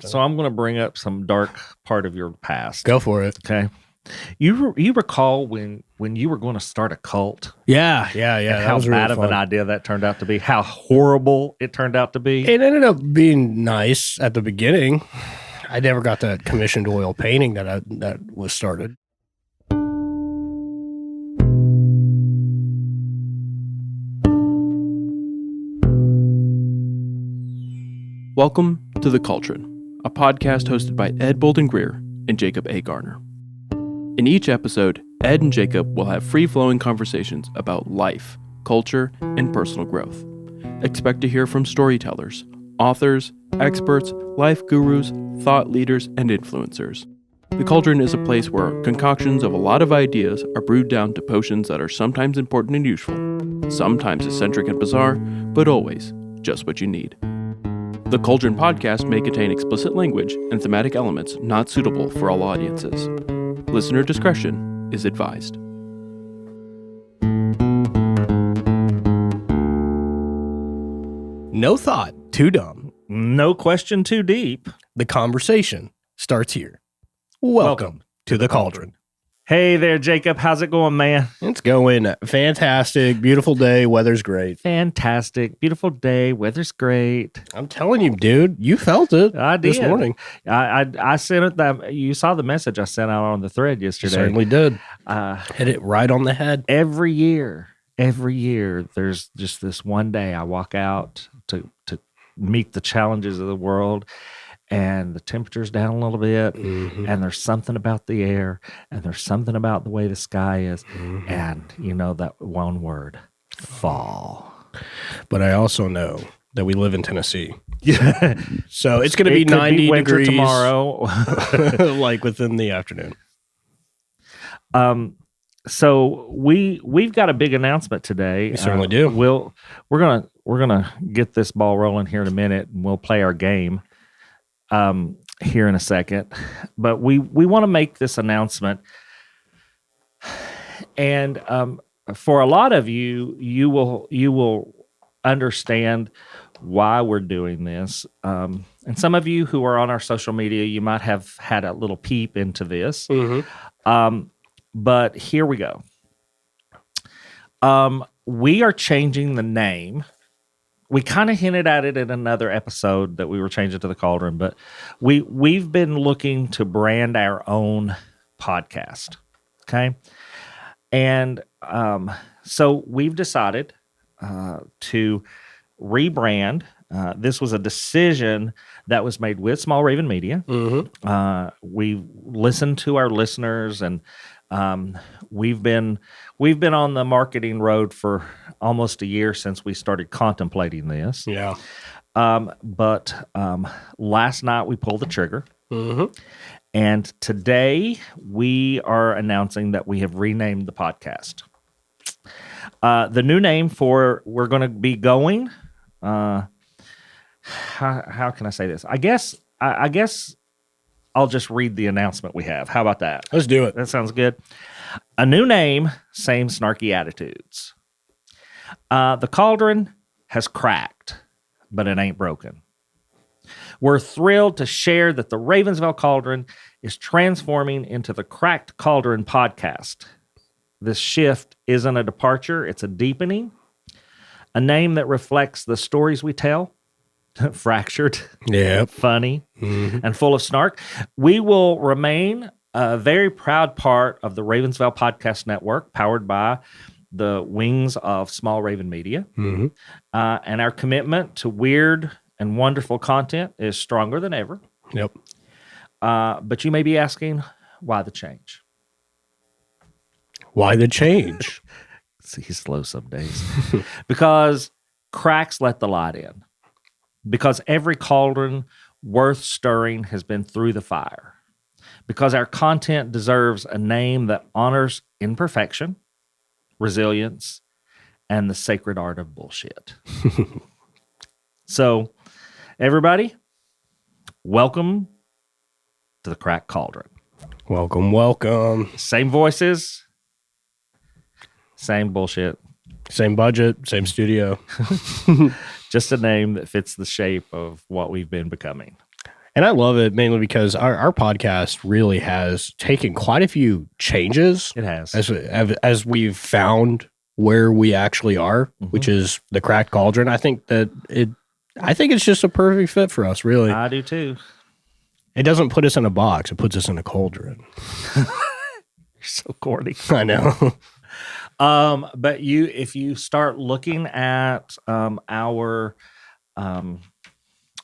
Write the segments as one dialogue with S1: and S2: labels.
S1: So I'm going to bring up some dark part of your past.
S2: Go for it.
S1: Okay. You recall when you were going to start a cult?
S2: Yeah.
S1: And how bad of an idea that turned out to be, how horrible it turned out to be.
S2: It ended up being nice at the beginning. I never got that commissioned oil painting that was started.
S3: Welcome to The Cauldron, a podcast hosted by Ed Bolden-Greer and Jacob A. Garner. In each episode, Ed and Jacob will have free-flowing conversations about life, culture, and personal growth. Expect to hear from storytellers, authors, experts, life gurus, thought leaders, and influencers. The Cauldron is a place where concoctions of a lot of ideas are brewed down to potions that are sometimes important and useful, sometimes eccentric and bizarre, but always just what you need. The Cauldron Podcast may contain explicit language and thematic elements not suitable for all audiences. Listener discretion is advised.
S2: No thought too dumb.
S1: No question too deep.
S2: The conversation starts here. Welcome to The Cauldron.
S1: Hey there, Jacob. How's it going, man?
S2: It's going fantastic. Beautiful day. Weather's great.
S1: Fantastic. Beautiful day. Weather's great.
S2: I'm telling you, dude, you felt it.
S1: I did.
S2: This morning.
S1: I sent it. You saw the message I sent out on the thread yesterday.
S2: You certainly did. Hit it right on the head.
S1: Every year, there's just this one day I walk out to meet the challenges of the world. And the temperature's down a little bit, and there's something about the air, and there's something about the way the sky is, and you know that one word, fall.
S2: But I also know that we live in Tennessee.
S1: Yeah.
S2: So it's going to be 90 degrees
S1: tomorrow,
S2: like within the afternoon.
S1: So we've got a big announcement today.
S2: We certainly do.
S1: We're gonna get this ball rolling here in a minute, and we'll play our game here in a second, but we want to make this announcement, and for a lot of you will understand why we're doing this, and some of you who are on our social media, you might have had a little peep into this, but here we go. We are changing the name. We kind of hinted at it in another episode that we were changing to The Cauldron, but we've been looking to brand our own podcast, okay? And so we've decided to rebrand. This was a decision that was made with Small Raven Media. We listened to our listeners, and we've been on the marketing road for almost a year since we started contemplating this.
S2: Yeah.
S1: But last night we pulled the trigger. And today we are announcing that we have renamed the podcast. The new name we're going to be going, how can I say this? I guess I'll just read the announcement we have. How about that?
S2: Let's do it.
S1: That sounds good. A new name, same snarky attitudes. The Cauldron has cracked, but it ain't broken. We're thrilled to share that the Ravens Vail Cauldron is transforming into the Cracked Cauldron Podcast. This shift isn't a departure, it's a deepening. A name that reflects the stories we tell, fractured, funny, and full of snark. We will remain a very proud part of the Ravens Vail Podcast Network, powered by the wings of Small Raven Media. And our commitment to weird and wonderful content is stronger than ever.
S2: Yep.
S1: But you may be asking, why the change?
S2: Why the change?
S1: He's slow some days. Because cracks let the light in. Because every cauldron worth stirring has been through the fire. Because our content deserves a name that honors imperfection, resilience, and the sacred art of bullshit. So, everybody, welcome to the Cracked Cauldron.
S2: Welcome.
S1: Same voices, same bullshit.
S2: Same budget, same studio.
S1: Just a name that fits the shape of what we've been becoming.
S2: And I love it mainly because our podcast really has taken quite a few changes.
S1: It has.
S2: As we've found where we actually are, which is the Cracked Cauldron. I think it's just a perfect fit for us, really.
S1: I do too.
S2: It doesn't put us in a box. It puts us in a cauldron.
S1: You're so corny.
S2: I know.
S1: But if you start looking at our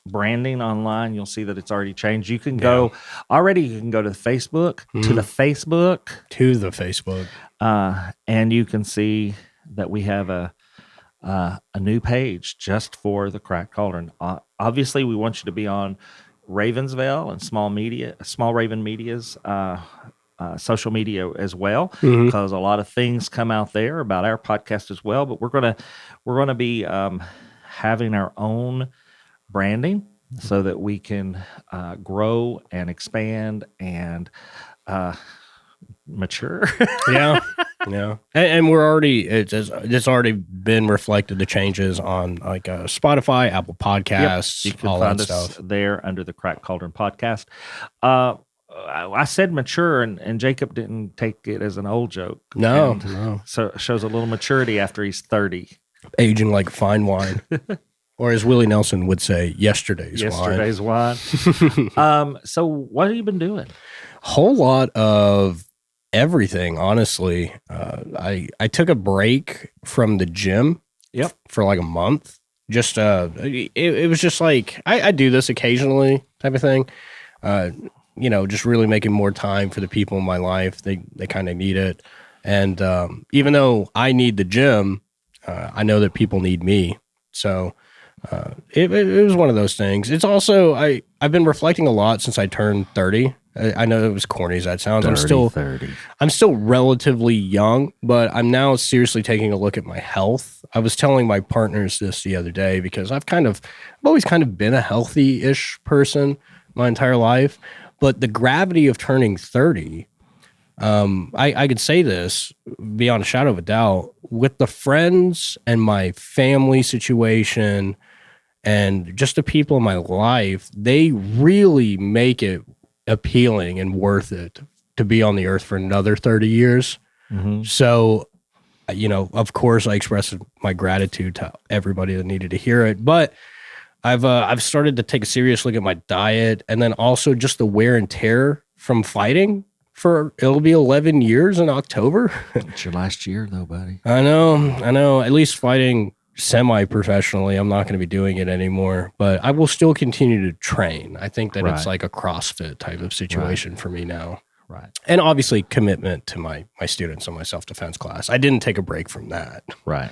S1: branding online, you'll see that it's already changed. You can go you can go to the Facebook, to the Facebook, and you can see that we have a new page just for the Cracked Cauldron. Obviously, we want you to be on Ravens Vail and Small Raven Media's social media as well, because a lot of things come out there about our podcast as well. But we're gonna be having our own branding so that we can grow and expand and mature. Yeah. And we're already it's already been reflected, the changes on like Spotify, Apple Podcasts, you can
S2: all
S1: find
S2: that
S1: us
S2: stuff
S1: there under the Cracked Cauldron Podcast. I said mature, and Jacob didn't take it as an old joke.
S2: No.
S1: So it shows a little maturity after he's 30.
S2: Aging like fine wine. Or as Willie Nelson would say, yesterday's
S1: wine. So what have you been doing?
S2: Whole lot of everything, honestly. I took a break from the gym for like a month. Just it was just like I do this occasionally type of thing. Just really making more time for the people in my life. They kind of need it. And even though I need the gym, I know that people need me. So it was one of those things. It's also I've been reflecting a lot since I turned 30. I know it was corny as that sounds. I'm still relatively young, but I'm now seriously taking a look at my health. I was telling my partners this the other day because I've always kind of been a healthy-ish person my entire life, but the gravity of turning 30, I could say this beyond a shadow of a doubt, with the friends and my family situation and just the people in my life, they really make it appealing and worth it to be on the earth for another 30 years. So, of course, I expressed my gratitude to everybody that needed to hear it, but I've started to take a serious look at my diet, and then also just the wear and tear from fighting. It'll be 11 years in October.
S1: It's your last year, though, buddy.
S2: I know. At least fighting semi-professionally, I'm not going to be doing it anymore, but I will still continue to train. I think that it's like a CrossFit type of situation for me now.
S1: Right.
S2: And obviously commitment to my students on my self-defense class. I didn't take a break from that.
S1: Right.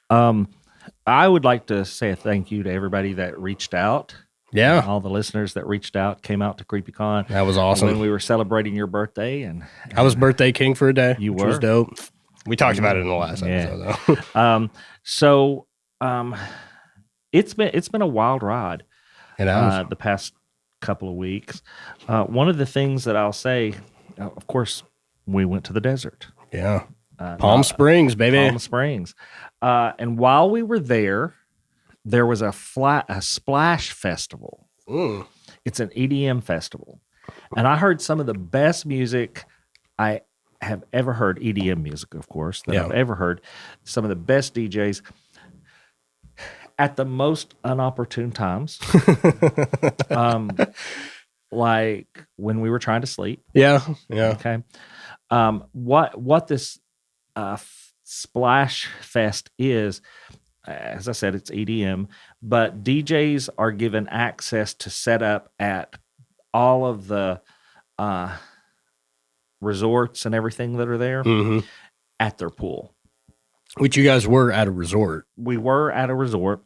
S1: I would like to say a thank you to everybody that reached out.
S2: Yeah.
S1: All the listeners that reached out, came out to CreepyCon.
S2: That was awesome.
S1: When we were celebrating your birthday. And
S2: I was birthday king for a day.
S1: You
S2: which
S1: were.
S2: was dope. We talked about it in the last episode, though.
S1: It's been a wild ride.
S2: It has.
S1: The past couple of weeks. One of the things that I'll say, of course, we went to the desert.
S2: Yeah. Palm Springs, baby.
S1: Palm Springs. And while we were there was a splash festival. It's an EDM festival. And I heard some of the best music I have ever heard, EDM music, of course, that I've ever heard. Some of the best DJs at the most unopportune times. Like when we were trying to sleep.
S2: Yeah.
S1: Okay. What this Splash Fest is, as I said, it's EDM, but DJs are given access to set up at all of the resorts and everything that are there at their pool.
S2: Which you guys were at a resort.
S1: We were at a resort.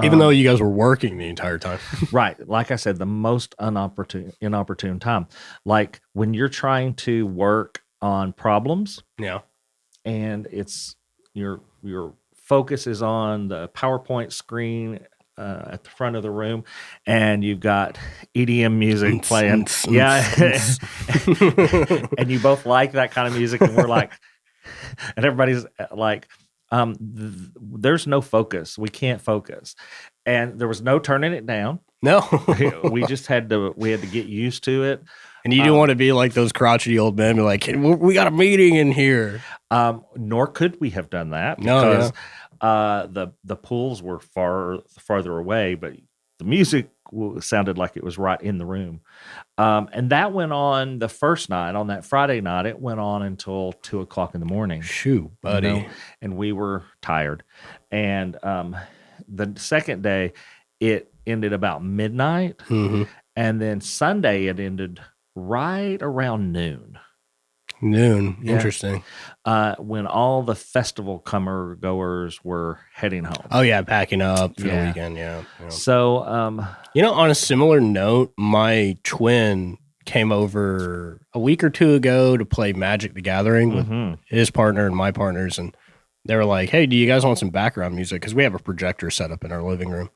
S2: Even though you guys were working the entire time.
S1: Right. Like I said, the most inopportune time. Like when you're trying to work on problems.
S2: Yeah.
S1: And it's your focus is on the PowerPoint screen at the front of the room, and you've got EDM music playing. And you both like that kind of music, and we're like, and everybody's like, there's no focus. We can't focus. and there was no turning it down.
S2: No.
S1: We just had to get used to it.
S2: And you didn't want to be like those crotchety old men, be like, hey, we got a meeting in here.
S1: Nor could we have done that
S2: because
S1: the pools were farther away, but the music sounded like it was right in the room. And that went on the first night, on that Friday night. It went on until 2:00 in the morning.
S2: Shoot, buddy.
S1: You know? And we were tired. And the second day, it ended about midnight.
S2: Mm-hmm.
S1: And then Sunday, it ended right around noon.
S2: Yeah. Interesting.
S1: When all the festival goers were heading home.
S2: Oh yeah, packing up for the weekend. Yeah.
S1: So,
S2: on a similar note, my twin came over a week or two ago to play Magic the Gathering with his partner and my partners, and they were like, "Hey, do you guys want some background music? Because we have a projector set up in our living room."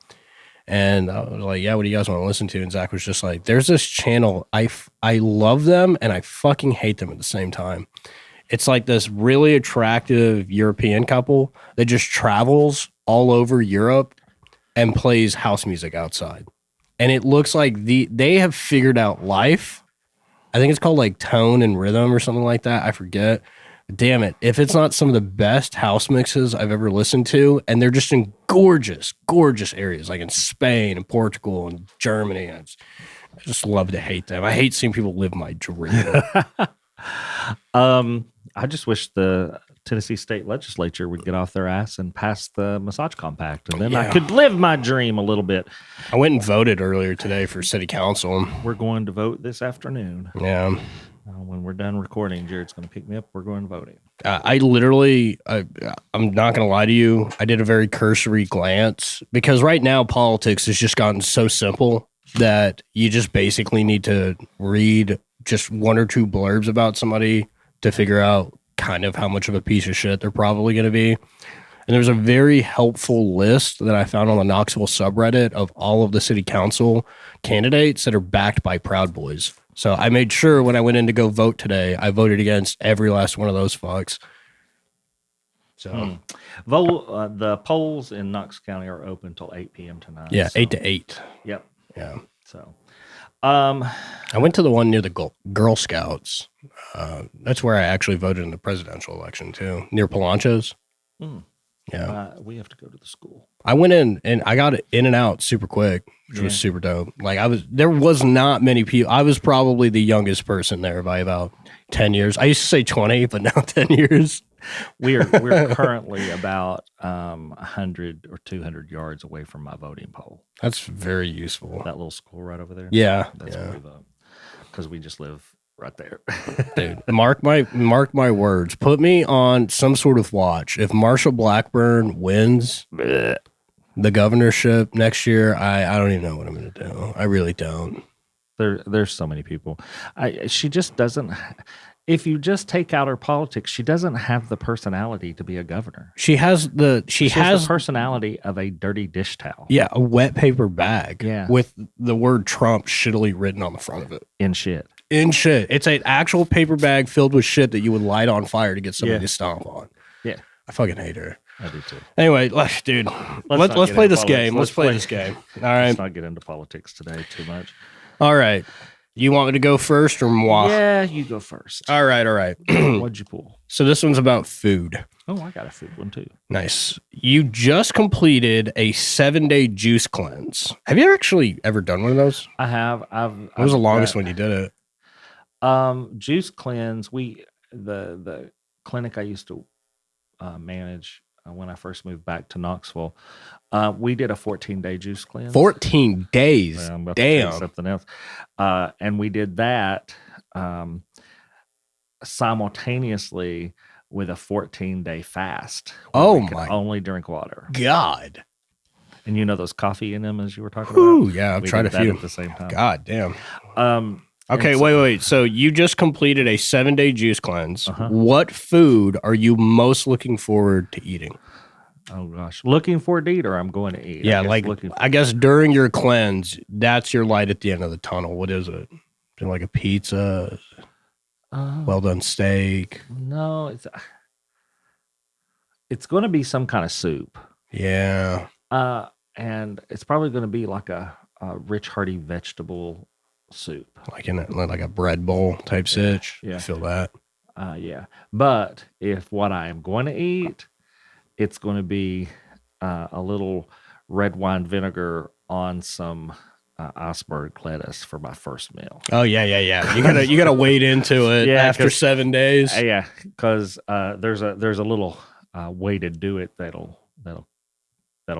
S2: And I was like, yeah, what do you guys want to listen to? And Zach was just like, there's this channel. I love them and I fucking hate them at the same time. It's like this really attractive European couple that just travels all over Europe and plays house music outside. And it looks like they have figured out life. I think it's called like tone and rhythm or something like that. I forget. Damn it. If it's not some of the best house mixes I've ever listened to, and they're just in gorgeous, gorgeous areas, like in Spain and Portugal and Germany. I just love to hate them. I hate seeing people live my dream.
S1: I just wish the Tennessee State Legislature would get off their ass and pass the massage compact, and then I could live my dream a little bit.
S2: I went and voted earlier today for city council.
S1: We're going to vote this afternoon.
S2: Yeah.
S1: When we're done recording, Jared's going to pick me up. We're going voting.
S2: I'm not going to lie to you. I did a very cursory glance because right now politics has just gotten so simple that you just basically need to read just one or two blurbs about somebody to figure out kind of how much of a piece of shit they're probably going to be. And there's a very helpful list that I found on the Knoxville subreddit of all of the city council candidates that are backed by Proud Boys. So I made sure when I went in to go vote today, I voted against every last one of those fucks. So
S1: the polls in Knox County are open until 8 p.m. tonight.
S2: Yeah, 8 to 8.
S1: Yep.
S2: Yeah.
S1: So
S2: I went to the one near the Girl Scouts. That's where I actually voted in the presidential election too, near Polancho's. Yeah.
S1: We have to go to the school.
S2: I went in and I got in and out super quick, which was super dope. Like there was not many people. I was probably the youngest person there by about 10 years. I used to say 20, but now 10 years.
S1: We're currently about 100 or 200 yards away from my voting pole.
S2: That's very useful.
S1: That little school right over there.
S2: Yeah.
S1: That's where we vote. Because we just live right there.
S2: Dude, mark my words. Put me on some sort of watch. If Marshall Blackburn wins the governorship next year, I don't even know what I'm going to do. I really don't.
S1: There's so many people. She just doesn't. If you just take out her politics, she doesn't have the personality to be a governor.
S2: She has the
S1: personality of a dirty dish towel.
S2: Yeah, a wet paper bag.
S1: Yeah.
S2: With the word Trump shittily written on the front of it.
S1: In shit.
S2: It's an actual paper bag filled with shit that you would light on fire to get somebody to stomp on.
S1: Yeah.
S2: I fucking hate her.
S1: I do too.
S2: Anyway, dude, let's play this game. Let's play this game. All right.
S1: Let's not get into politics today too much.
S2: All right. You want me to go first or moi?
S1: Yeah, you go first.
S2: All right.
S1: What'd you pull?
S2: So this one's about food.
S1: Oh, I got a food one too.
S2: Nice. You just completed a 7-day juice cleanse. Have you actually ever done one of those?
S1: I have.
S2: What was the longest when you did it?
S1: Juice cleanse. The clinic I used to manage when I first moved back to Knoxville, we did a 14-day juice cleanse.
S2: 14 days.
S1: I'm about to tell you something else. And we did that simultaneously with a 14-day fast.
S2: Oh,
S1: we could only drink water.
S2: God.
S1: And you know those coffee enemas you were talking
S2: Ooh,
S1: about?
S2: Yeah, I've tried a few
S1: at the same time.
S2: God damn. Okay, wait. So you just completed a 7-day juice cleanse. What food are you most looking forward to eating?
S1: Oh gosh, looking forward to eat, or I'm going to eat.
S2: Yeah, I guess during your cleanse, that's your light at the end of the tunnel. What is it? Is it like a pizza? Well done steak?
S1: No, it's going to be some kind of soup.
S2: Yeah.
S1: and it's probably going to be like a rich, hearty vegetable soup.
S2: Like like a bread bowl type sitch.
S1: Yeah.
S2: I feel that.
S1: Yeah. But if what I am going to eat, it's going to be a little red wine vinegar on some iceberg lettuce for my first meal.
S2: Oh yeah. You gotta wade into it after 7 days.
S1: Yeah, because there's a little way to do it that'll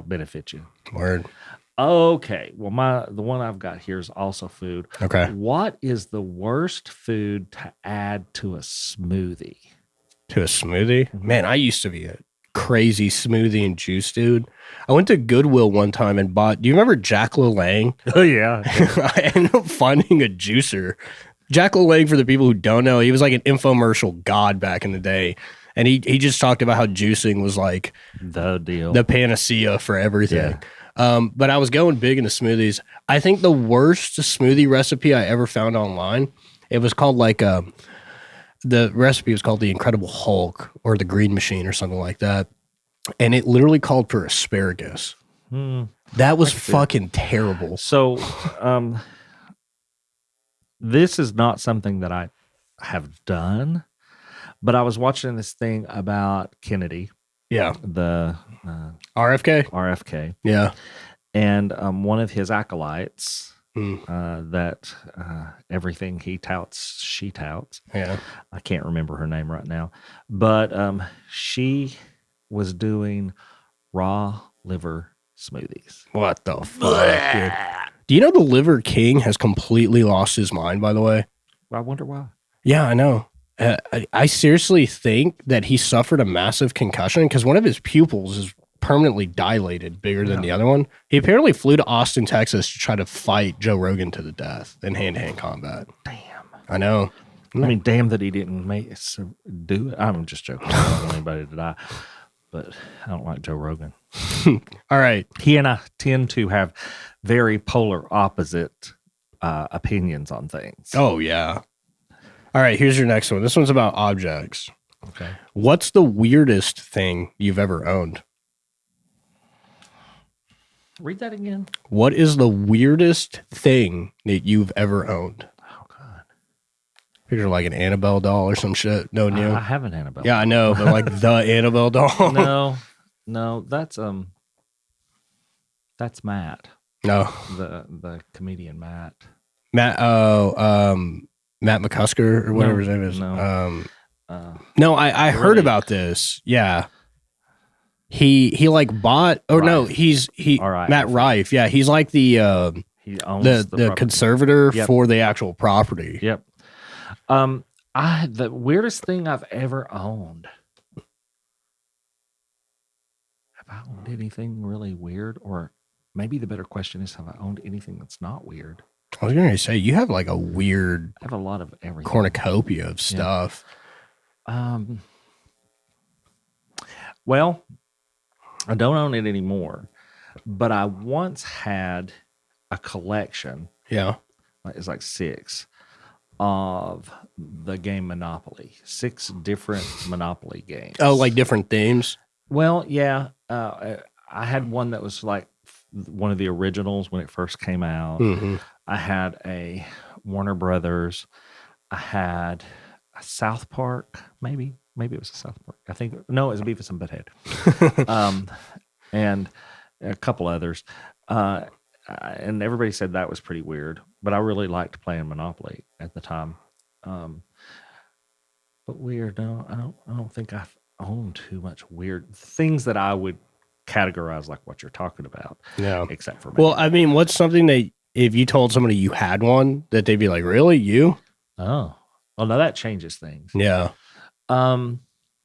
S1: benefit you.
S2: Word.
S1: Okay. Well, the one I've got here is also food.
S2: Okay.
S1: What is the worst food to add to a smoothie?
S2: To a smoothie? Man, I used to be a crazy smoothie and juice dude. I went to Goodwill one time and bought, do you remember Jack LaLange?
S1: Oh, yeah.
S2: I ended up finding a juicer. Jack LaLange, for the people who don't know, he was like an infomercial god back in the day. And he just talked about how juicing was like
S1: the deal,
S2: the panacea for everything. Yeah. But I was going big into smoothies. I think the worst smoothie recipe I ever found online, it was called like the recipe was called the Incredible Hulk or the Green Machine or something like that. And it literally called for asparagus. That was fucking terrible.
S1: So this is not something that I have done, but I was watching this thing about Kennedy.
S2: Yeah.
S1: The
S2: RFK. Yeah.
S1: And one of his acolytes, that everything he touts, she touts.
S2: Yeah.
S1: I can't remember her name right now, but she was doing raw liver smoothies.
S2: What the fuck, dude? Do you know the Liver King has completely lost his mind, by the way?
S1: I wonder why.
S2: Yeah, I know. I seriously think that he suffered a massive concussion because one of his pupils is permanently dilated, bigger than the other one. He apparently flew to Austin, Texas to try to fight Joe Rogan to the death in hand-to-hand combat.
S1: Damn.
S2: I know.
S1: I mean, damn that he didn't do it. I'm just joking. I don't want anybody to die, but I don't like Joe Rogan.
S2: All right.
S1: He and I tend to have very polar opposite opinions on things.
S2: Oh, yeah. All right, here's your next one. This one's about objects.
S1: Okay.
S2: What's the weirdest thing you've ever owned?
S1: Read that again.
S2: What is the weirdest thing that you've ever owned?
S1: Oh, God.
S2: Picture like an Annabelle doll or some shit. No,
S1: I have an Annabelle.
S2: Yeah, I know, but like the Annabelle doll.
S1: No, that's Matt.
S2: No,
S1: the comedian Matt.
S2: Matt McCusker or whatever his name is. No, I heard about this. Yeah. He like bought Rife. Matt Rife. Yeah, he's like the
S1: he owns
S2: the conservator for the actual property.
S1: Yep. The weirdest thing I've ever owned. Have I owned anything really weird? Or maybe the better question is, have I owned anything that's not weird?
S2: I was going to say, you have like a weird...
S1: I have a lot of everything.
S2: Cornucopia of stuff.
S1: Yeah. Well, I don't own it anymore, but I once had a collection.
S2: Yeah.
S1: It's like 6 of the game Monopoly. 6 different Monopoly games.
S2: Oh, like different themes?
S1: Well, yeah. I had one that was like one of the originals when it first came out.
S2: Mm-hmm.
S1: I had a Warner Brothers. I had a South Park, maybe it was a South Park. I think it was a Beavis and Butthead, and a couple others. And everybody said that was pretty weird, but I really liked playing Monopoly at the time. But weird, no, I don't think I've owned too much weird things that I would categorize like what you're talking about.
S2: Yeah,
S1: except for
S2: well, I mean, what's something that if you told somebody you had one that they'd be like, really, you?
S1: Oh, well, now that changes things.
S2: Yeah.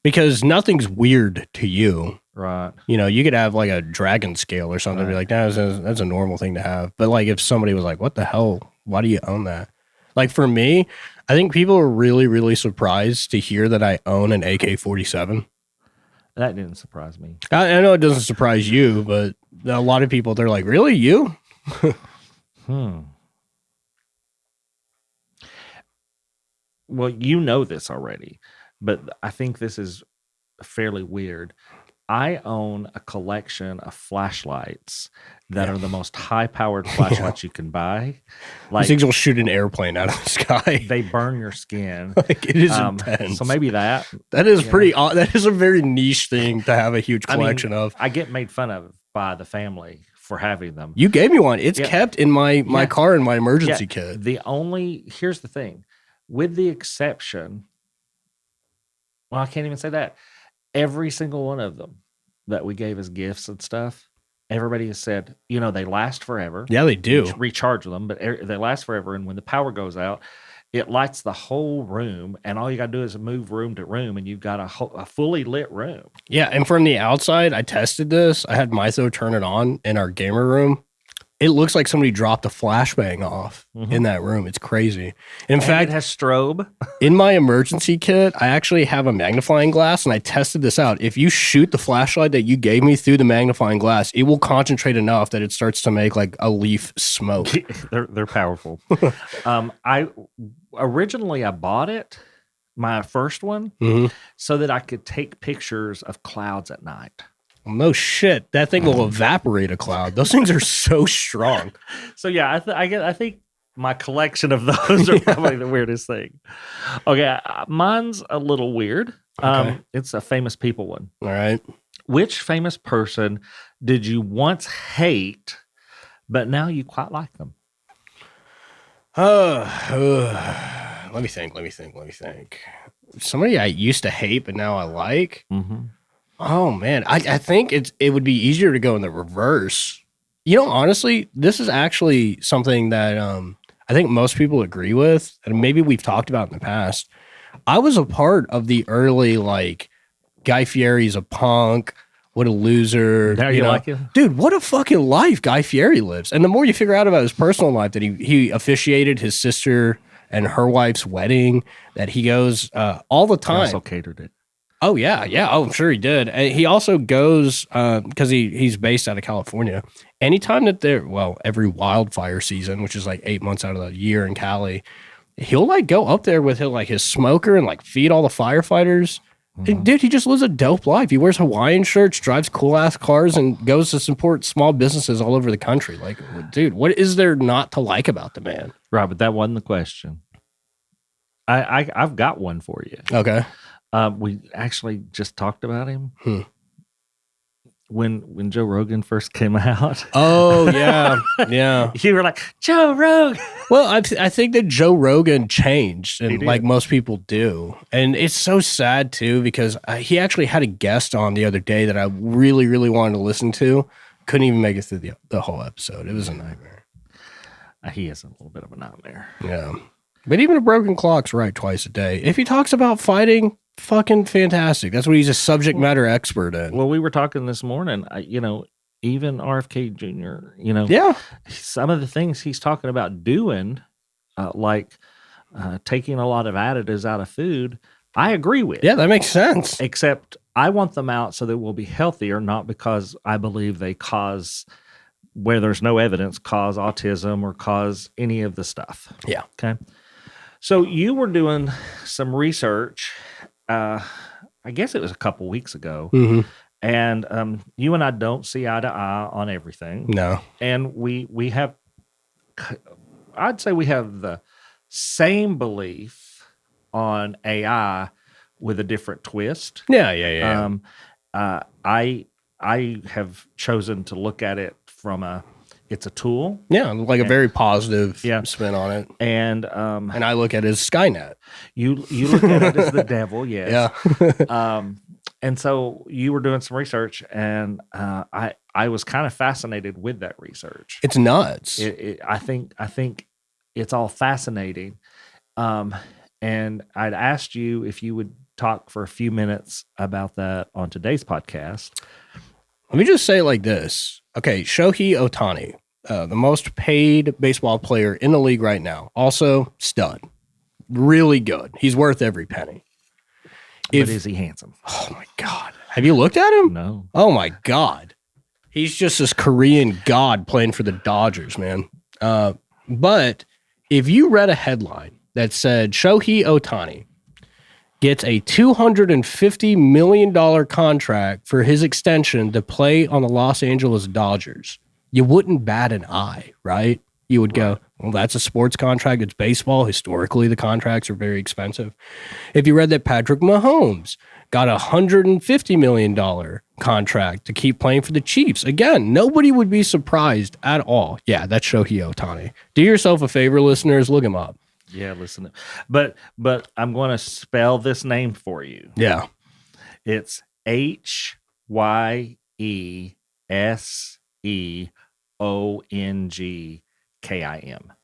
S2: Because nothing's weird to you.
S1: Right.
S2: You know, you could have like a dragon scale or something. Right. Be like, that's a normal thing to have. But like if somebody was like, what the hell? Why do you own that? Like for me, I think people are really, really surprised to hear that I own an AK-47.
S1: That didn't surprise me.
S2: I know it doesn't surprise you, but a lot of people, they're like, really, you?
S1: Well, you know this already, but I think this is fairly weird. I own a collection of flashlights that are the most high-powered flashlights you can buy.
S2: Like, these things will shoot an airplane out of the sky.
S1: They burn your skin.
S2: Like, it is intense.
S1: So maybe that
S2: is pretty. That is a very niche thing to have a huge collection of.
S1: I get made fun of by the family for having them.
S2: You gave me one. It's kept in my car in my emergency kit.
S1: Here's the thing, with the exception. Well, I can't even say that. Every single one of them that we gave as gifts and stuff, everybody has said, they last forever.
S2: Yeah, they do.
S1: Recharge them, but they last forever. And when the power goes out, it lights the whole room. And all you got to do is move room to room, and you've got a fully lit room.
S2: Yeah, and from the outside, I tested this. I had Mytho turn it on in our gamer room. It looks like somebody dropped a flashbang off in that room. It's crazy. In fact,
S1: it has strobe.
S2: In my emergency kit, I actually have a magnifying glass, and I tested this out. If you shoot the flashlight that you gave me through the magnifying glass, it will concentrate enough that it starts to make like a leaf smoke.
S1: They're powerful. I bought it, my first one, so that I could take pictures of clouds at night.
S2: No shit. That thing will evaporate a cloud. Those things are so strong.
S1: So yeah, I think my collection of those are probably the weirdest thing. Okay, mine's a little weird. Okay. It's a famous people one.
S2: All right.
S1: Which famous person did you once hate, but now you quite like them?
S2: Let me think. Somebody I used to hate, but now I like. Mm-hmm. Oh man, I think it would be easier to go in the reverse. Honestly, this is actually something that I think most people agree with, and maybe we've talked about in the past. I was a part of the early Guy Fieri's a punk. What a loser.
S1: Now you like him?
S2: Dude, what a fucking life Guy Fieri lives. And the more you figure out about his personal life, that he officiated his sister and her wife's wedding, that he goes all the time.
S1: He also catered it.
S2: Oh, yeah. Oh, I'm sure he did. And he also goes, because he's based out of California. Anytime that every wildfire season, which is 8 months out of the year in Cali, he'll go up there with his smoker and feed all the firefighters. Mm-hmm. And, dude, he just lives a dope life. He wears Hawaiian shirts, drives cool-ass cars, and goes to support small businesses all over the country. Dude, what is there not to like about the man?
S1: Right, but that wasn't the question. I've got one for you.
S2: Okay.
S1: We actually just talked about him when Joe Rogan first came out.
S2: Oh yeah, yeah.
S1: You were like, Joe Rogan.
S2: Well, I think that Joe Rogan changed, and like most people do, and it's so sad too because he actually had a guest on the other day that I really, really wanted to listen to. Couldn't even make it through the whole episode. It was a nightmare.
S1: He is a little bit of a nightmare.
S2: Yeah, but even a broken clock's right twice a day. If he talks about fighting. Fucking fantastic. That's what he's a subject matter expert in.
S1: Well, we were talking this morning, even RFK Jr.,
S2: yeah,
S1: some of the things he's talking about doing, taking a lot of additives out of food, I agree with.
S2: Yeah, that makes sense.
S1: Except I want them out so that we'll be healthier, not because I believe they cause, where there's no evidence, cause autism or cause any of the stuff.
S2: Yeah.
S1: Okay. So you were doing some research. I guess it was a couple weeks ago, and you and I don't see eye to eye on everything.
S2: No,
S1: and we have, I'd say we have the same belief on AI with a different twist.
S2: Yeah.
S1: I have chosen to look at it from it's a tool.
S2: Yeah, a very positive spin on it.
S1: And
S2: I look at it as Skynet.
S1: You look at it as the devil, yes.
S2: Yeah.
S1: And so you were doing some research, and I was kind of fascinated with that research.
S2: It's nuts.
S1: I think it's all fascinating. And I'd asked you if you would talk for a few minutes about that on today's podcast.
S2: Let me just say it like this. Okay, Shohei Ohtani, the most paid baseball player in the league right now. Also, stud. Really good. He's worth every penny.
S1: But is he handsome?
S2: Oh, my God. Have you looked at him?
S1: No.
S2: Oh, my God. He's just this Korean god playing for the Dodgers, man. But if you read a headline that said Shohei Ohtani gets a $250 million contract for his extension to play on the Los Angeles Dodgers. You wouldn't bat an eye, right? You would go, well, that's a sports contract. It's baseball. Historically, the contracts are very expensive. If you read that Patrick Mahomes got a $150 million contract to keep playing for the Chiefs, again, nobody would be surprised at all. Yeah, that's Shohei Ohtani. Do yourself a favor, listeners. Look him up.
S1: Yeah, listen. But I'm going to spell this name for you.
S2: Yeah.
S1: It's HYESEONGKIM.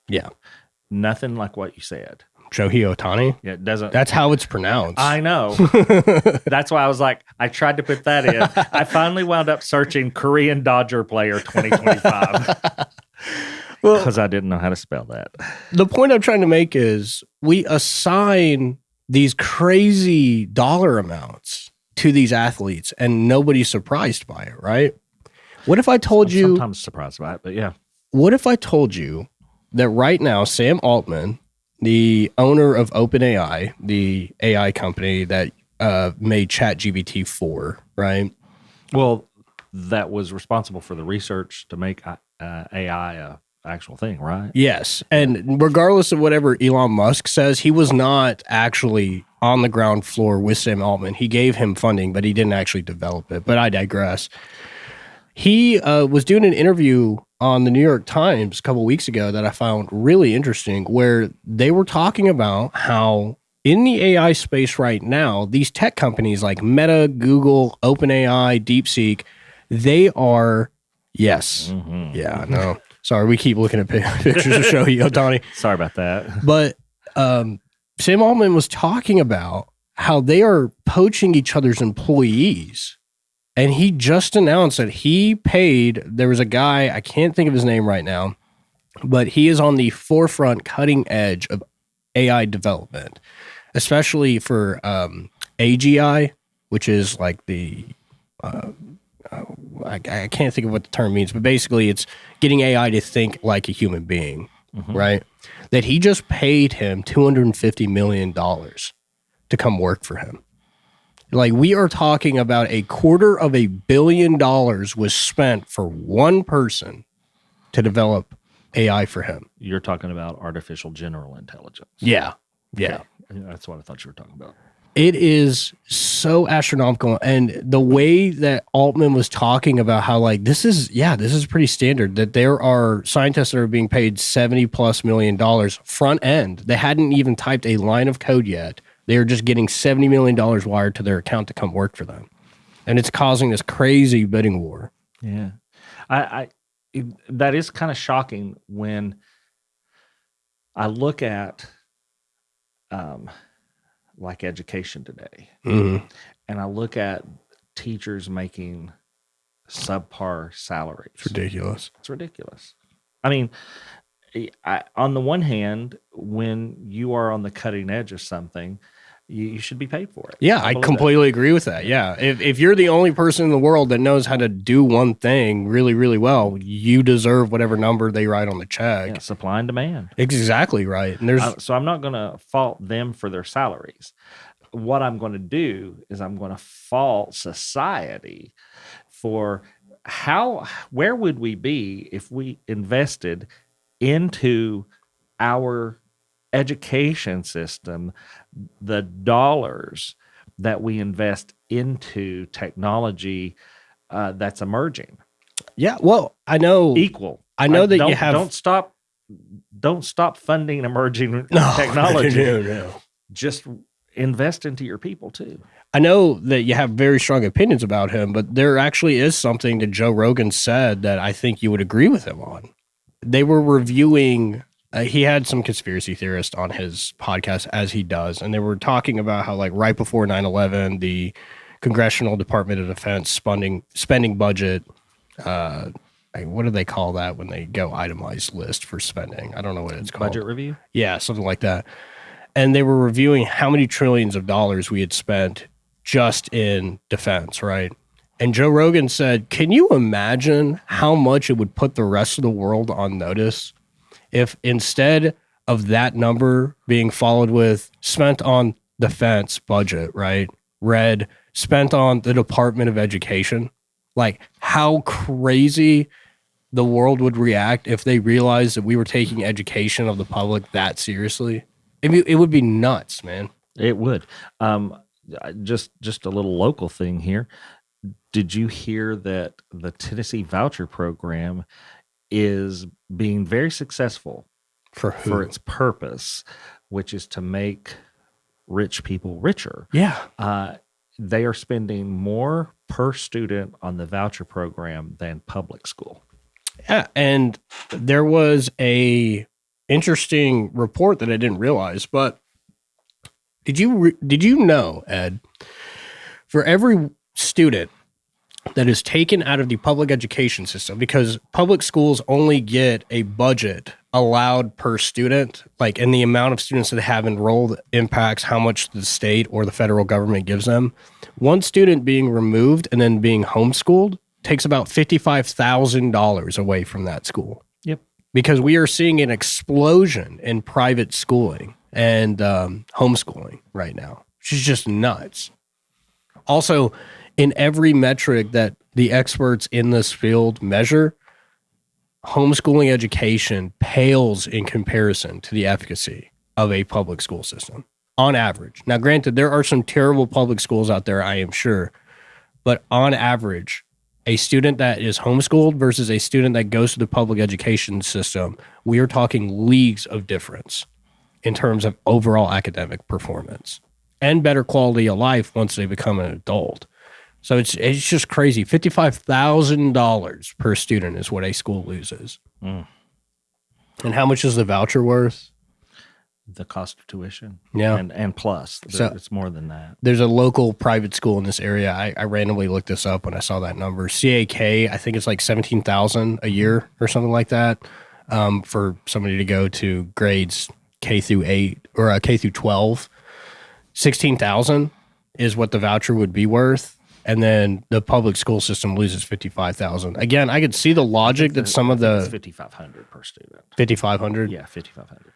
S2: Yeah.
S1: Nothing like what you said.
S2: Shohei Ohtani?
S1: Yeah, it doesn't.
S2: That's how it's pronounced.
S1: I know. That's why I was like, I tried to put that in. I finally wound up searching Korean Dodger player 2025. Because I didn't know how to spell that.
S2: The point I'm trying to make is we assign these crazy dollar amounts to these athletes and nobody's surprised by it, right? What if I told you...
S1: I'm sometimes surprised by it, but yeah.
S2: What if I told you that right now, Sam Altman, the owner of OpenAI, the AI company that made ChatGPT 4, right?
S1: Well, that was responsible for the research to make AI a actual thing, right?
S2: Yes. And regardless of whatever Elon Musk says, he was not actually on the ground floor with Sam Altman. He gave him funding, but he didn't actually develop it. But I digress. He was doing an interview on the New York Times a couple of weeks ago that I found really interesting, where they were talking about how in the AI space right now, these tech companies like Meta, Google, OpenAI, DeepSeek, they are, yes. Mm-hmm. Yeah, I know. Sorry, we keep looking at pictures of Shohei Ohtani.
S1: Sorry about that.
S2: But Sam Altman was talking about how they are poaching each other's employees. And he just announced that he paid, there was a guy, I can't think of his name right now, but he is on the forefront, cutting edge of AI development, especially for AGI, which is like the... I can't think of what the term means, but basically it's getting AI to think like a human being, right? That he just paid him $250 million to come work for him. Like, we are talking about $250 million was spent for one person to develop AI for him.
S1: You're talking about artificial general intelligence.
S2: Yeah.
S1: Okay. That's what I thought you were talking about.
S2: It is so astronomical. And the way that Altman was talking about how, like, this is pretty standard, that there are scientists that are being paid $70+ million front end. They hadn't even typed a line of code yet. They are just getting $70 million wired to their account to come work for them. And it's causing this crazy bidding war.
S1: Yeah. That is kind of shocking when I look at like education today. Mm-hmm. And I look at teachers making subpar salaries.
S2: It's ridiculous.
S1: It's ridiculous. I mean, on the one hand, when you are on the cutting edge of something, you should be paid for it.
S2: Yeah, I completely agree with that. Yeah. If you're the only person in the world that knows how to do one thing really, really well, you deserve whatever number they write on the check.
S1: Yeah, supply and demand.
S2: Exactly right. And
S1: so I'm not going to fault them for their salaries. What I'm going to do is I'm going to fault society for where would we be if we invested into our education system the dollars that we invest into technology that's emerging.
S2: Yeah, well, I know
S1: equal.
S2: I know that you have
S1: don't stop funding emerging technology.
S2: No.
S1: Just invest into your people too.
S2: I know that you have very strong opinions about him, but there actually is something that Joe Rogan said that I think you would agree with him on. They were reviewing, he had some conspiracy theorists on his podcast, as he does, and they were talking about how, like, right before 9/11, the Congressional Department of Defense spending budget, what do they call that when they go itemized list for spending? I don't know what it's called.
S1: Budget review?
S2: Yeah, something like that. And they were reviewing how many trillions of dollars we had spent just in defense, right? And Joe Rogan said, can you imagine how much it would put the rest of the world on notice if instead of that number being followed with spent on defense budget, right, read spent on the Department of Education, like how crazy the world would react if they realized that we were taking education of the public that seriously. It would be nuts, man.
S1: It would. Just a little local thing here. Did you hear that the Tennessee voucher program is being very successful for its purpose, which is to make rich people richer?
S2: Yeah.
S1: They are spending more per student on the voucher program than public school.
S2: Yeah, and there was a interesting report that I didn't realize, but did you know, Ed, for every student that is taken out of the public education system, because public schools only get a budget allowed per student, like, and the amount of students that have enrolled impacts how much the state or the federal government gives them. One student being removed and then being homeschooled takes about $55,000 away from that school.
S1: Yep.
S2: Because we are seeing an explosion in private schooling and homeschooling right now, which is just nuts. Also, in every metric that the experts in this field measure, homeschooling education pales in comparison to the efficacy of a public school system on average. Now, granted, there are some terrible public schools out there, I am sure, but on average, a student that is homeschooled versus a student that goes to the public education system, we are talking leagues of difference in terms of overall academic performance and better quality of life once they become an adult. So it's just crazy. $55,000 per student is what a school loses.
S1: Mm.
S2: And how much is the voucher worth?
S1: The cost of tuition.
S2: Yeah.
S1: And plus,
S2: So
S1: it's more than that.
S2: there's a local private school in this area. I randomly looked this up when I saw that number. CAK, I think it's like $17,000 a year or something like that, for somebody to go to grades K through 8 or K through 12. $16,000 is what the voucher would be worth. And then the public school system loses $55,000. Again, I could see the logic that some of the
S1: $5,500 per student.
S2: $5,500.
S1: Yeah, $5,500.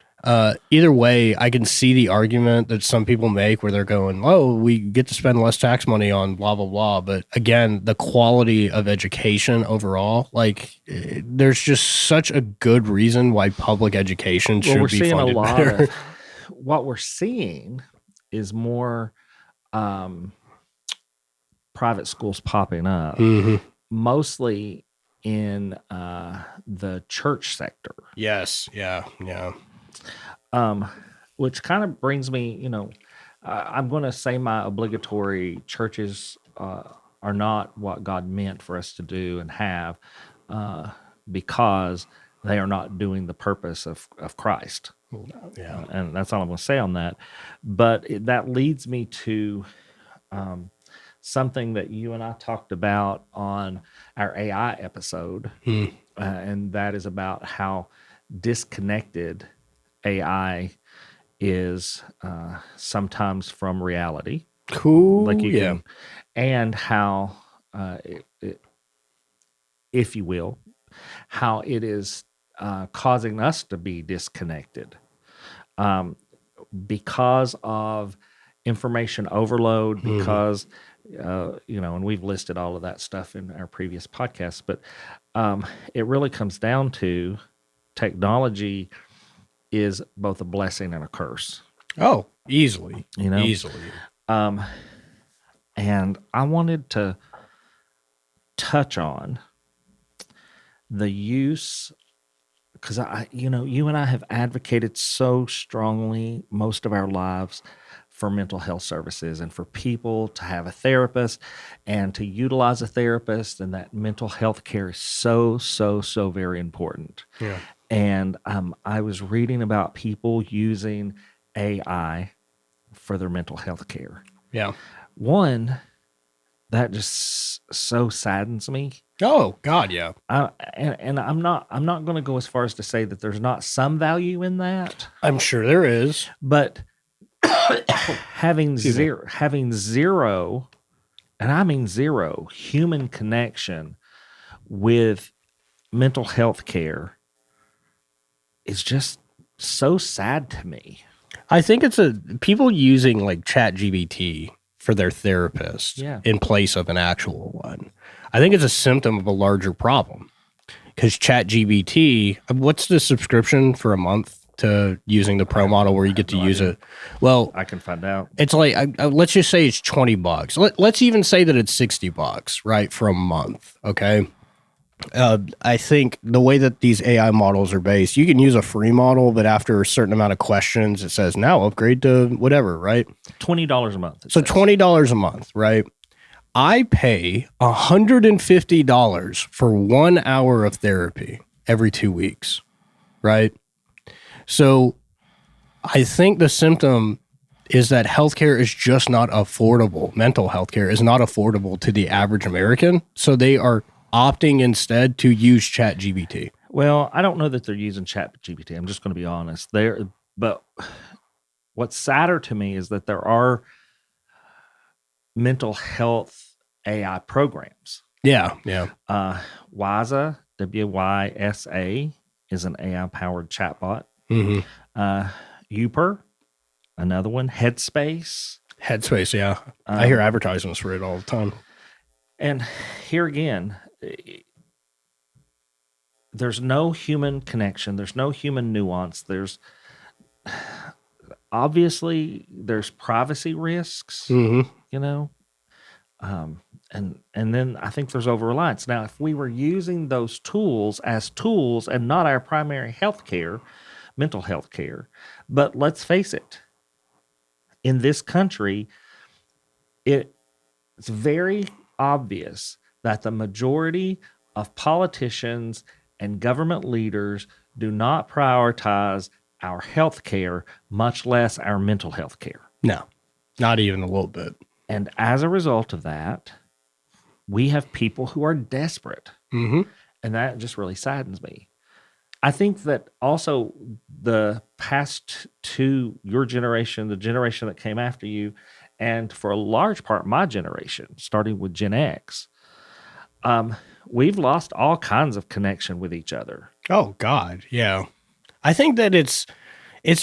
S2: Either way, I can see the argument that some people make where they're going, oh, we get to spend less tax money on blah, blah, blah. But again, the quality of education overall, like, there's just such a good reason why public education should be funded better.
S1: What we're seeing is more private schools popping up, mostly in the church sector.
S2: Yes. Yeah.
S1: Which kind of brings me, I'm going to say my obligatory churches are not what God meant for us to do and have, because they are not doing the purpose of Christ.
S2: Yeah.
S1: And that's all I'm going to say on that. But that leads me to something that you and I talked about on our AI episode, and that is about how disconnected AI is sometimes from reality.
S2: Cool.
S1: Like you can, and how, if you will, how it is causing us to be disconnected because of information overload, because, and we've listed all of that stuff in our previous podcasts, but it really comes down to technology is both a blessing and a curse.
S2: Oh, easily.
S1: Easily. And I wanted to touch on the use, because you and I have advocated so strongly most of our lives for mental health services and for people to have a therapist and to utilize a therapist, and that mental health care is so very important.
S2: Yeah.
S1: And I was reading about people using AI for their mental health care.
S2: Yeah.
S1: One, that just so saddens me.
S2: Oh God, yeah.
S1: And I'm not going to go as far as to say that there's not some value in that.
S2: I'm sure there is,
S1: but having zero, and I mean zero, human connection with mental health care is just so sad to me.
S2: I think it's people using like ChatGPT for their therapist in place of an actual one. I think it's a symptom of a larger problem because ChatGPT, what's the subscription for a month to using the pro model where you get to use it? Well,
S1: I can find out.
S2: It's like, let's just say it's $20. Let's even say that it's $60, right? For a month. Okay. I think the way that these AI models are based, you can use a free model, but after a certain amount of questions, it says now upgrade to whatever, right?
S1: $20 a month.
S2: So $20 a month, right? I pay $150 for 1 hour of therapy every 2 weeks, right? So I think the symptom is that healthcare is just not affordable. Mental health care is not affordable to the average American. So they are opting instead to use ChatGPT.
S1: Well, I don't know that they're using ChatGPT. I'm just going to be honest. But what's sadder to me is that there are mental health AI programs.
S2: Yeah.
S1: WYSA, WYSA, is an AI-powered chatbot.
S2: Mm-hmm.
S1: Uper, another one. Headspace,
S2: yeah. I hear advertisements for it all the time.
S1: And here again, there's no human connection. There's no human nuance. There's obviously privacy risks, and then I think there's over-reliance. Now, if we were using those tools as tools and not our primary health care, mental health care, but let's face it, in this country, it's very obvious that the majority of politicians and government leaders do not prioritize our health care, much less our mental health care.
S2: No, not even a little bit.
S1: And as a result of that, we have people who are desperate.
S2: Mm-hmm.
S1: And that just really saddens me. I think that also the past two, your generation, the generation that came after you, and for a large part, my generation, starting with Gen X, we've lost all kinds of connection with each other.
S2: Oh, God. Yeah. I think that it's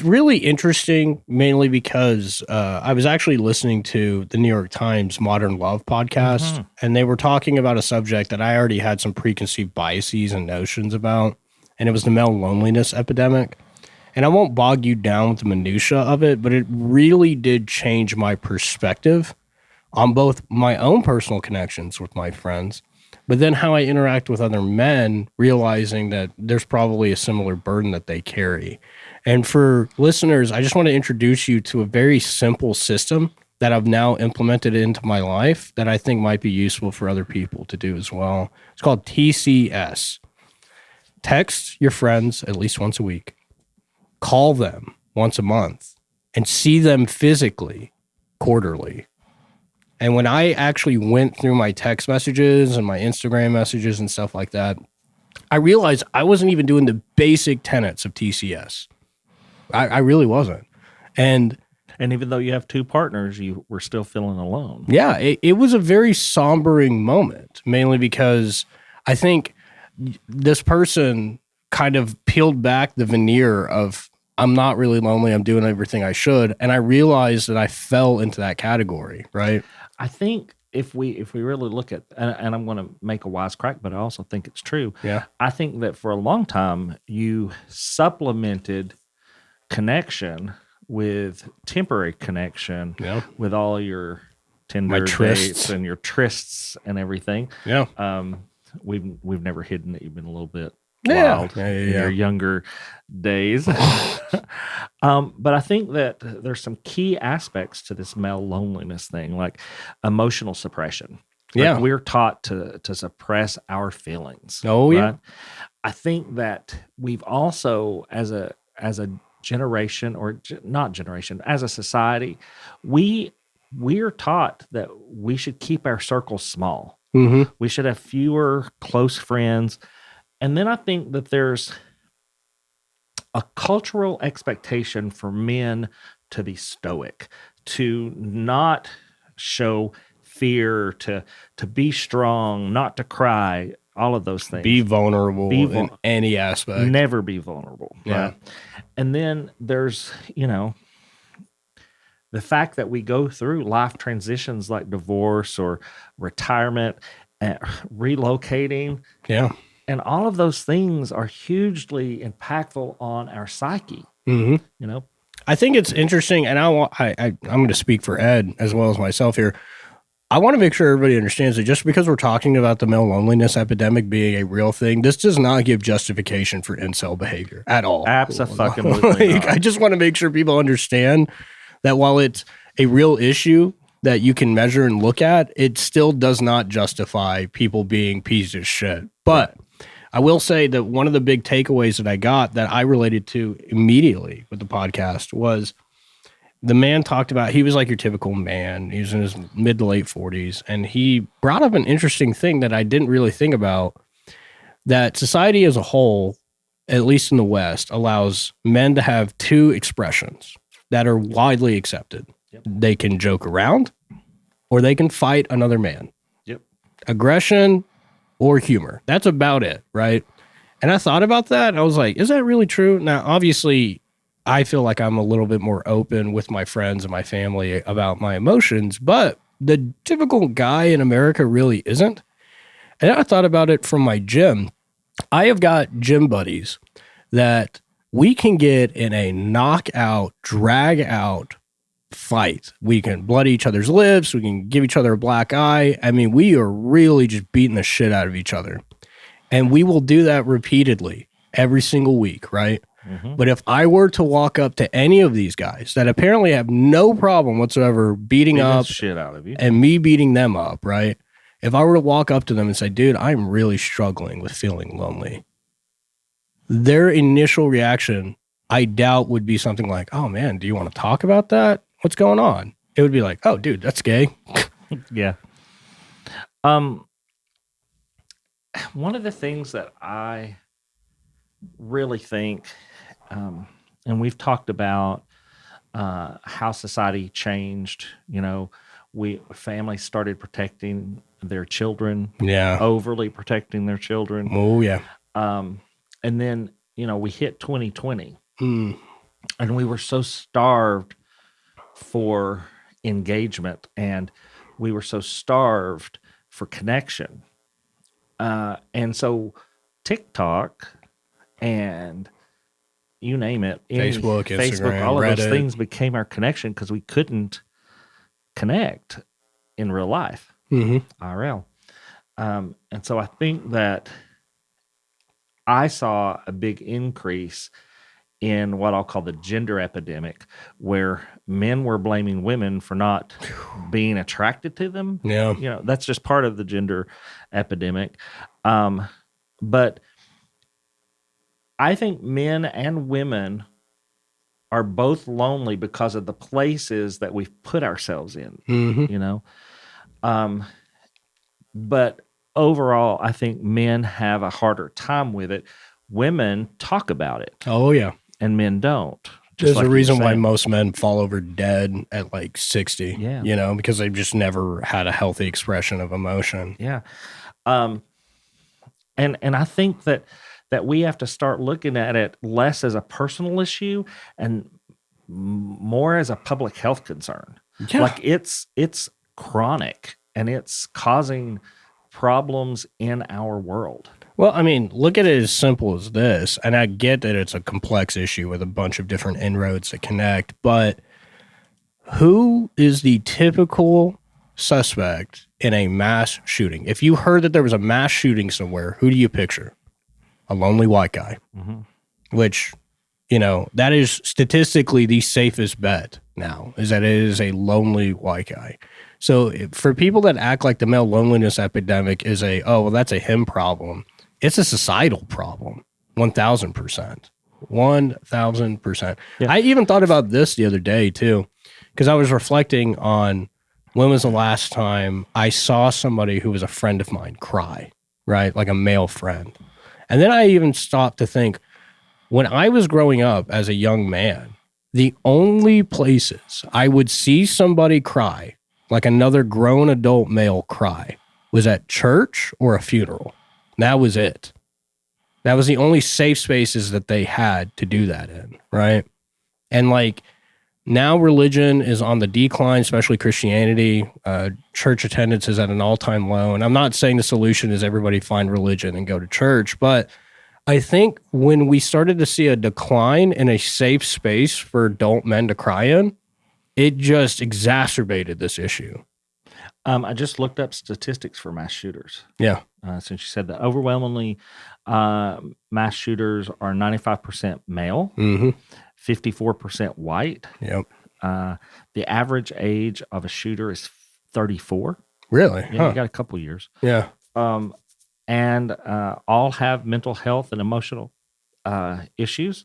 S2: really interesting, mainly because I was actually listening to the New York Times Modern Love podcast, and they were talking about a subject that I already had some preconceived biases and notions about, and it was the male loneliness epidemic. And I won't bog you down with the minutia of it, but it really did change my perspective on both my own personal connections with my friends, but then how I interact with other men, realizing that there's probably a similar burden that they carry. And for listeners, I just want to introduce you to a very simple system that I've now implemented into my life that I think might be useful for other people to do as well. It's called TCS. Text your friends at least once a week. Call them once a month and see them physically quarterly. And when I actually went through my text messages and my Instagram messages and stuff like that, I realized I wasn't even doing the basic tenets of TCS. I really wasn't. And
S1: even though you have two partners, you were still feeling alone.
S2: Yeah, it was a very sombering moment, mainly because I think this person kind of peeled back the veneer of I'm not really lonely, I'm doing everything I should, and I realized that I fell into that category, right?
S1: I think if we really look at, and I'm going to make a wisecrack, but I also think it's true.
S2: Yeah,
S1: I think that for a long time you supplemented connection with temporary connection, with all your Tinder dates and your trysts and everything.
S2: Yeah,
S1: we've never hidden that you've been a little bit wild in your younger days. But I think that there's some key aspects to this male loneliness thing, like emotional suppression. Like we're taught to suppress our feelings.
S2: Oh, yeah.
S1: Right? I think that we've also, as a generation, or not generation, as a society, we're taught that we should keep our circles small.
S2: Mm-hmm.
S1: We should have fewer close friends. And then I think that there's a cultural expectation for men to be stoic, to not show fear, to be strong, not to cry, all of those things.
S2: Be vulnerable in any aspect.
S1: Never be vulnerable.
S2: Yeah.
S1: Right? And then there's, the fact that we go through life transitions like divorce or retirement, relocating.
S2: Yeah.
S1: And all of those things are hugely impactful on our psyche.
S2: Mm-hmm.
S1: You know,
S2: I think it's interesting, and I'm going to speak for Ed as well as myself here. I want to make sure everybody understands that just because we're talking about the male loneliness epidemic being a real thing, this does not give justification for incel behavior at all.
S1: Abso-fucking-lutely not.
S2: I just want to make sure people understand that while it's a real issue that you can measure and look at, it still does not justify people being pieces of shit. But I will say that one of the big takeaways that I got that I related to immediately with the podcast was the man talked about, he was like your typical man. He was in his mid to late 40s. And he brought up an interesting thing that I didn't really think about, that society as a whole, at least in the West, allows men to have two expressions that are widely accepted.
S1: Yep.
S2: They can joke around or they can fight another man.
S1: Yep.
S2: Aggression or humor. That's about it, right? And I thought about that. And I was like, is that really true? Now, obviously, I feel like I'm a little bit more open with my friends and my family about my emotions, but the typical guy in America really isn't. And I thought about it from my gym. I have got gym buddies that we can get in a knockout, drag out fight. We can bloody each other's lips. We can give each other a black eye. I mean, we are really just beating the shit out of each other. And we will do that repeatedly every single week, right? Mm-hmm. But if I were to walk up to any of these guys that apparently have no problem whatsoever beating up
S1: shit out of you
S2: and me beating them up, right? If I were to walk up to them and say, dude, I'm really struggling with feeling lonely, their initial reaction, I doubt, would be something like, oh man, do you want to talk about that? What's going on? It would be like, oh dude, that's gay.
S1: Yeah. One of the things that I really think, and we've talked about how society changed, you know, families started protecting their children, overly protecting their children.
S2: Oh yeah.
S1: And then, you know, we hit 2020 and we were so starved for engagement and we were so starved for connection. And so TikTok and you name it,
S2: Facebook, Instagram,
S1: all of
S2: Reddit.
S1: those things became our connection because we couldn't connect in real life, IRL. And so I think that I saw a big increase in what I'll call the gender epidemic, where men were blaming women for not being attracted to them.
S2: Yeah.
S1: You know, that's just part of the gender epidemic. But I think men and women are both lonely because of the places that we've put ourselves in, you know? But overall, I think men have a harder time with it. Women talk about it.
S2: Oh, yeah.
S1: And men don't.
S2: There's a reason why most men fall over dead at like 60,
S1: Yeah.
S2: you know, because they've just never had a healthy expression of emotion.
S1: Yeah. And I think that we have to start looking at it less as a personal issue and more as a public health concern.
S2: Yeah.
S1: Like it's chronic and it's causing problems in our world.
S2: Well, I mean, look at it as simple as this, and I get that it's a complex issue with a bunch of different inroads that connect, but who is the typical suspect in a mass shooting? If you heard that there was a mass shooting somewhere, who do you picture? A lonely white guy, which, you know, that is statistically the safest bet now, is that it is a lonely white guy. So for people that act like the male loneliness epidemic is that's a him problem, it's a societal problem, 1,000%. 1,000%. Yeah. I even thought about this the other day, too, because I was reflecting on when was the last time I saw somebody who was a friend of mine cry, right? Like a male friend. And then I even stopped to think, when I was growing up as a young man, the only places I would see somebody cry, like another grown adult male cry, was at church or a funeral. That was it. That was the only safe spaces that they had to do that in, right? And like, Now religion is on the decline, especially Christianity. Church attendance is at an all-time low. And I'm not saying the solution is everybody find religion and go to church, but I think when we started to see a decline in a safe space for adult men to cry in, it just exacerbated this issue.
S1: I just looked up statistics for mass shooters.
S2: Yeah.
S1: Since you said that, overwhelmingly, mass shooters are 95% male, 54% white.
S2: Yep.
S1: The average age of a shooter is 34.
S2: Really?
S1: Yeah, you got a couple years.
S2: Yeah.
S1: And all have mental health and emotional issues.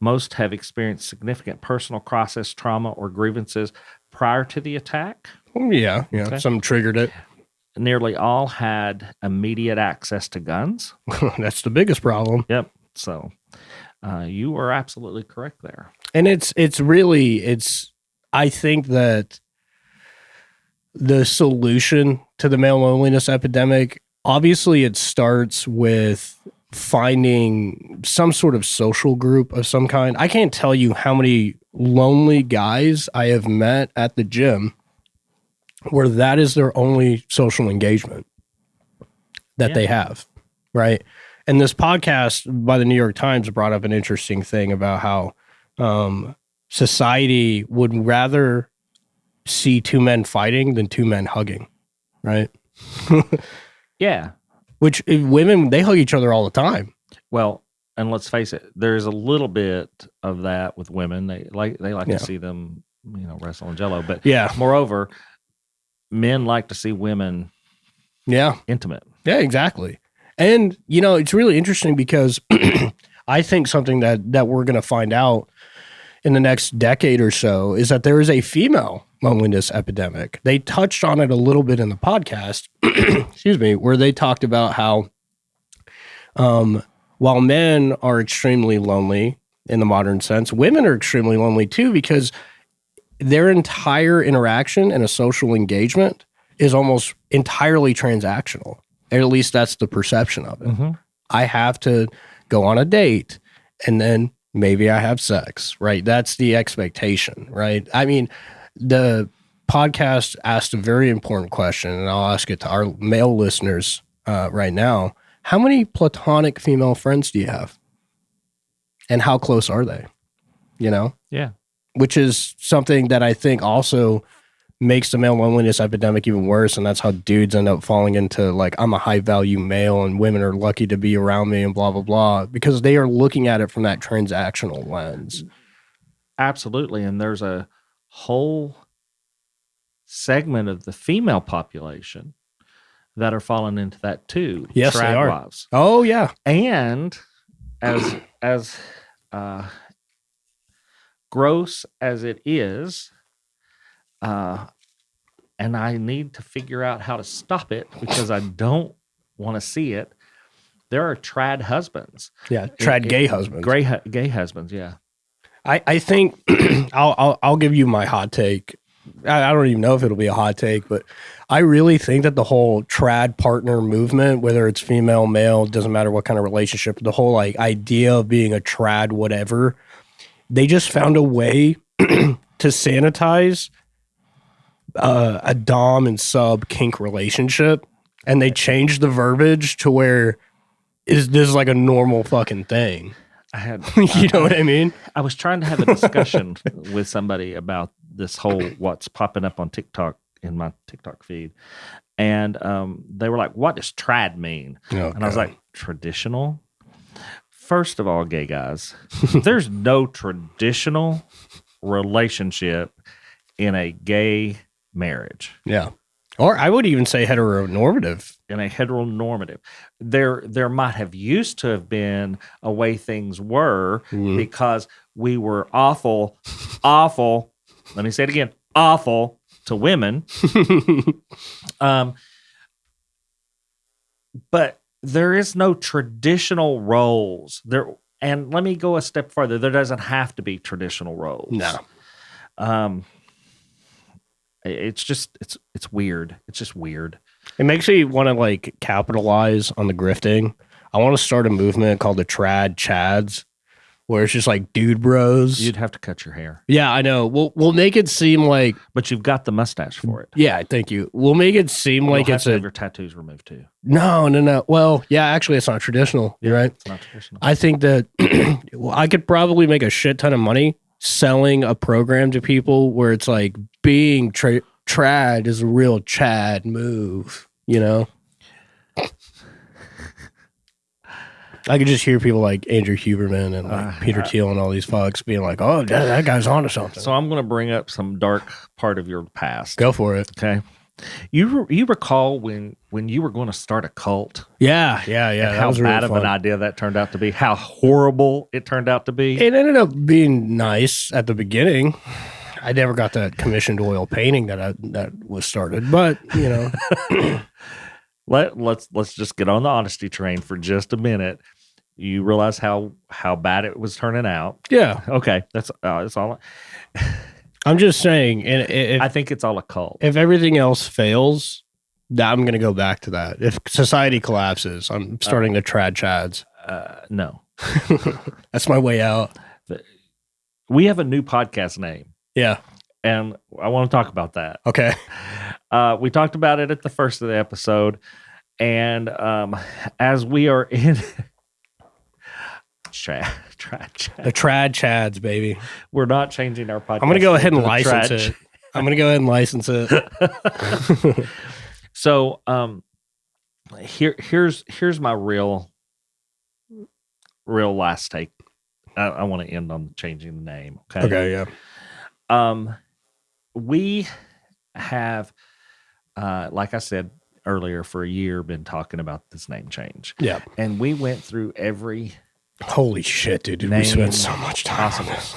S1: Most have experienced significant personal crisis, trauma, or grievances prior to the attack.
S2: Yeah.
S1: Okay.
S2: Some triggered it.
S1: Nearly all had immediate access to guns.
S2: That's the biggest problem.
S1: Yep. So you are absolutely correct there.
S2: And it's I think that the solution to the male loneliness epidemic, obviously it starts with finding some sort of social group of some kind. I can't tell you how many lonely guys I have met at the gym where that is their only social engagement that they have, right? And this podcast by the New York Times brought up an interesting thing about how society would rather see two men fighting than two men hugging, right?
S1: Yeah.
S2: Which women, they hug each other all the time.
S1: Well, and let's face it, there's a little bit of that with women. They like to see them, wrestle in jello. But moreover, men like to see women intimate.
S2: Yeah, exactly. And, it's really interesting because I think something that we're going to find out in the next decade or so is that there is a female loneliness epidemic. They touched on it a little bit in the podcast, excuse me, where they talked about how while men are extremely lonely in the modern sense, women are extremely lonely too, because their entire interaction and a social engagement is almost entirely transactional. At least that's the perception of it. Mm-hmm. I have to go on a date and then maybe I have sex, right? That's the expectation, right? I mean, the podcast asked a very important question, and I'll ask it to our male listeners right now. How many platonic female friends do you have? And how close are they?
S1: Yeah.
S2: Which is something that I think also makes the male loneliness epidemic even worse. And that's how dudes end up falling into I'm a high value male and women are lucky to be around me and blah, blah, blah, because they are looking at it from that transactional lens.
S1: Absolutely. And there's a whole segment of the female population that are falling into that too.
S2: Yes, they are.
S1: Wives.
S2: Oh, yeah.
S1: And as gross as it is, and I need to figure out how to stop it because I don't want to see it. There are trad husbands.
S2: Yeah, gay husbands.
S1: Gay husbands, yeah.
S2: I think I'll give you my hot take. I don't even know if it'll be a hot take, but I really think that the whole trad partner movement, whether it's female, male, doesn't matter what kind of relationship, the whole idea of being a trad whatever, they just found a way to sanitize a dom and sub kink relationship, and they changed the verbiage to where this is like a normal fucking thing. You know what I mean?
S1: I was trying to have a discussion with somebody about this whole what's popping up on TikTok in my TikTok feed, and they were like, "What does trad mean?" And I was like, "Traditional." First of all, gay guys, there's no traditional relationship in a gay marriage.
S2: Yeah. Or I would even say heteronormative.
S1: In a heteronormative. There might have used to have been a way things were because we were awful, let me say it again, awful to women. But there is no traditional roles. And let me go a step further. There doesn't have to be traditional roles.
S2: No.
S1: It's just it's weird. It's just weird.
S2: It makes me want to capitalize on the grifting. I want to start a movement called the Trad Chads, where it's just like dude bros.
S1: You'd have to cut your hair.
S2: Yeah, I know. We'll make it seem like,
S1: but you've got the mustache for it.
S2: Yeah, thank you. We'll make it seem like it's
S1: have your tattoos removed too.
S2: No. Well, yeah, actually, it's not traditional. You're right.
S1: It's not traditional.
S2: I think that I could probably make a shit ton of money selling a program to people where it's like being trad is a real Chad move, you know? I could just hear people like Andrew Huberman and like Peter Thiel and all these fucks being like, oh, that guy's onto something.
S1: So I'm going to bring up some dark part of your past.
S2: Go for it.
S1: Okay. You recall when you were going to start a cult?
S2: Yeah.
S1: And how bad of an idea that turned out to be, how horrible it turned out to be.
S2: It ended up being nice at the beginning. I never got that commissioned oil painting that was started, but you know,
S1: let's just get on the honesty train for just a minute. You realize how bad it was turning out.
S2: Yeah.
S1: Okay. That's all.
S2: I'm just saying, and
S1: I think it's all a cult.
S2: If everything else fails, I'm going to go back to that. If society collapses, I'm starting the trad chads.
S1: No.
S2: That's my way out.
S1: We have a new podcast name.
S2: Yeah.
S1: And I want to talk about that.
S2: Okay.
S1: We talked about it at the first of the episode. And as we are in trad chads.
S2: The trad chads, baby.
S1: We're not changing our podcast.
S2: I'm going to go ahead and license it. I'm going to go ahead and license it.
S1: So here's my real last take. I want to end on changing the name.
S2: Okay, yeah.
S1: We have, like I said earlier, for a year been talking about this name change.
S2: Yeah.
S1: And we went through every
S2: holy shit, dude. We spent so much time on this.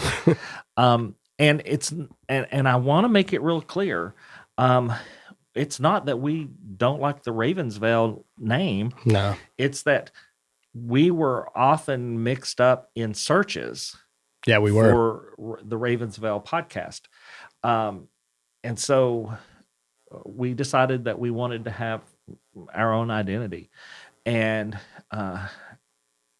S1: And it's and I want to make it real clear. It's not that we don't like the Ravens Vail name.
S2: No.
S1: It's that we were often mixed up in searches.
S2: Yeah, we were.
S1: For the Ravens Vail podcast. And so we decided that we wanted to have our own identity. And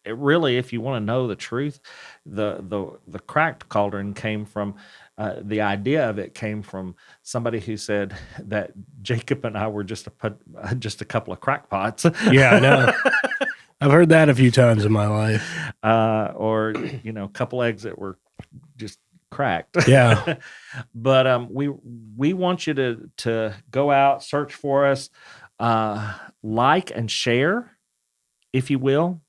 S1: it really, if you want to know the truth, the Cracked Cauldron came from, the idea of it came from somebody who said that Jacob and I were just a couple of crackpots.
S2: Yeah, I know. I've heard that a few times in my life.
S1: Or, a couple eggs that were just cracked.
S2: Yeah.
S1: But we want you to go out, search for us, like and share, if you will.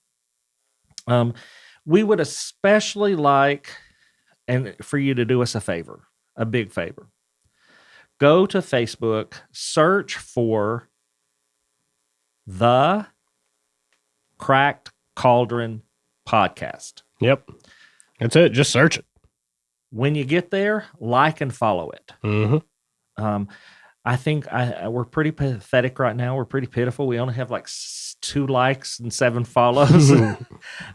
S1: We would especially like and for you to do us a favor, a big favor. Go to Facebook, search for the Cracked Cauldron Podcast.
S2: Yep. That's it. Just search it.
S1: When you get there, like and follow it.
S2: Mm-hmm.
S1: I think we're pretty pathetic right now. We're pretty pitiful. We only have like 2 likes and 7 follows.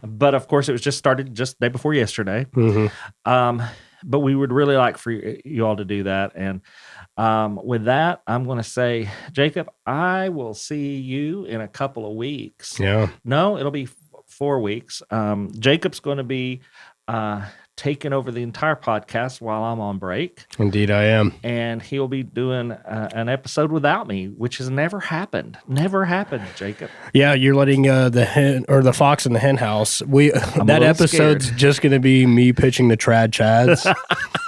S1: But of course, it was just started just the day before yesterday.
S2: Mm-hmm.
S1: But we would really like for you all to do that. And with that, I'm going to say, Jacob, I will see you in a couple of weeks.
S2: Yeah.
S1: No, it'll be 4 weeks. Jacob's going to be taking over the entire podcast while I'm on break.
S2: Indeed, I am.
S1: And he'll be doing an episode without me, which has never happened. Never happened, Jacob.
S2: Yeah, you're letting the hen or the fox in the hen house. That episode's
S1: scared.
S2: Just going to be me pitching the trad chads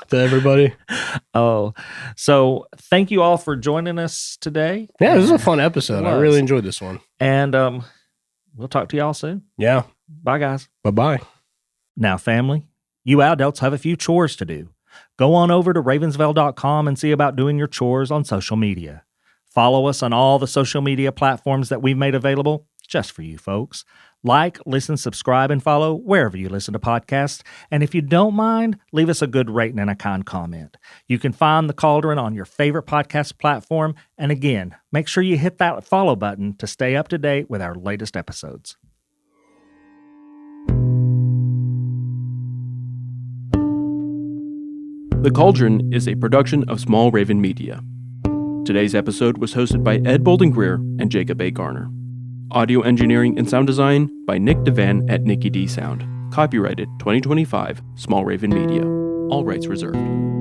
S2: to everybody.
S1: Oh, so thank you all for joining us today.
S2: Yeah, this was a fun episode. I really enjoyed this one.
S1: And we'll talk to y'all soon.
S2: Yeah.
S1: Bye, guys.
S2: Bye-bye.
S1: Now, family, you adults have a few chores to do. Go on over to ravensvail.com and see about doing your chores on social media. Follow us on all the social media platforms that we've made available just for you folks. Like, listen, subscribe, and follow wherever you listen to podcasts. And if you don't mind, leave us a good rating and a kind comment. You can find The Cauldron on your favorite podcast platform. And again, make sure you hit that follow button to stay up to date with our latest episodes.
S3: The Cauldron is a production of Small Raven Media. Today's episode was hosted by Ed Bolden-Greer and Jacob A. Garner. Audio engineering and sound design by Nick Devan at Nicky D Sound. Copyrighted 2025, Small Raven Media. All rights reserved.